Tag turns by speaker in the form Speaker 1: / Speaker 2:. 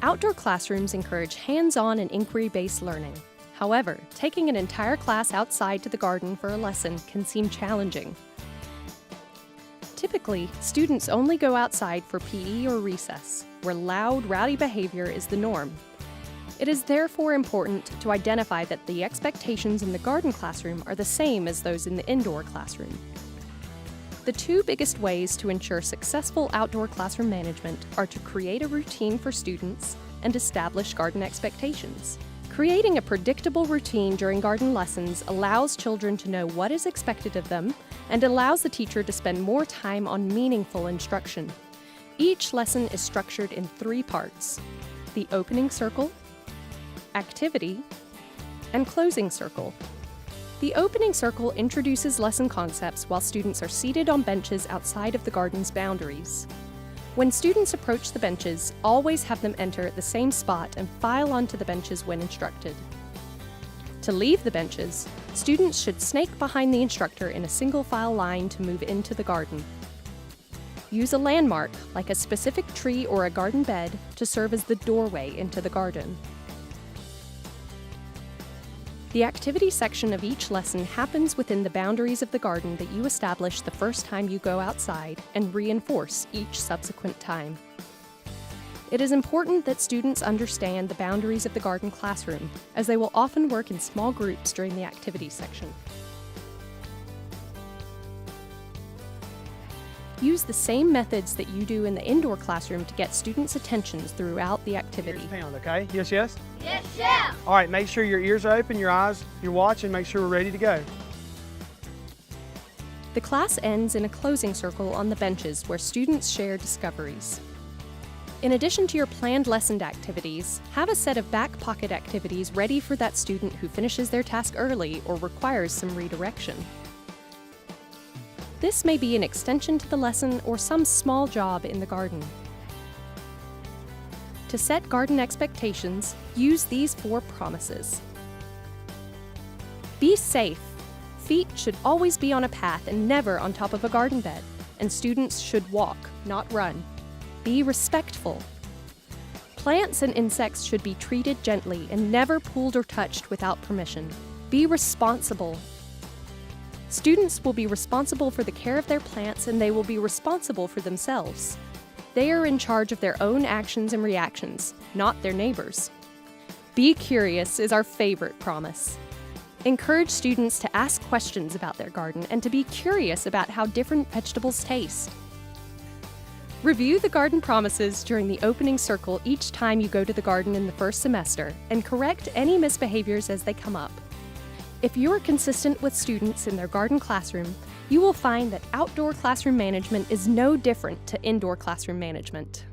Speaker 1: Outdoor classrooms encourage hands-on and inquiry-based learning. However, taking an entire class outside to the garden for a lesson can seem challenging. Typically, students only go outside for PE or recess, where loud, rowdy behavior is the norm. It is therefore important to identify that the expectations in the garden classroom are the same as those in the indoor classroom. The two biggest ways to ensure successful outdoor classroom management are to create a routine for students and establish garden expectations. Creating a predictable routine during garden lessons allows children to know what is expected of them and allows the teacher to spend more time on meaningful instruction. Each lesson is structured in 3 parts: the opening circle, activity, and closing circle. The opening circle introduces lesson concepts while students are seated on benches outside of the garden's boundaries. When students approach the benches, always have them enter at the same spot and file onto the benches when instructed. To leave the benches, students should snake behind the instructor in a single file line to move into the garden. Use a landmark, like a specific tree or a garden bed, to serve as the doorway into the garden. The activity section of each lesson happens within the boundaries of the garden that you establish the first time you go outside and reinforce each subsequent time. It is important that students understand the boundaries of the garden classroom, as they will often work in small groups during the activity section. Use the same methods that you do in the indoor classroom to get students' attentions throughout the activity.
Speaker 2: Ears pound, okay? Yes, yes?
Speaker 3: Yes, chef.
Speaker 2: All right, make sure your ears are open, your eyes, you're watching, make sure we're ready to go.
Speaker 1: The class ends in a closing circle on the benches where students share discoveries. In addition to your planned lesson activities, have a set of back pocket activities ready for that student who finishes their task early or requires some redirection. This may be an extension to the lesson or some small job in the garden. To set garden expectations, use these 4 promises. Be safe. Feet should always be on a path and never on top of a garden bed, and students should walk, not run. Be respectful. Plants and insects should be treated gently and never pulled or touched without permission. Be responsible. Students will be responsible for the care of their plants, and they will be responsible for themselves. They are in charge of their own actions and reactions, not their neighbors. Be curious is our favorite promise. Encourage students to ask questions about their garden and to be curious about how different vegetables taste. Review the garden promises during the opening circle each time you go to the garden in the first semester, and correct any misbehaviors as they come up. If you are consistent with students in their garden classroom, you will find that outdoor classroom management is no different to indoor classroom management.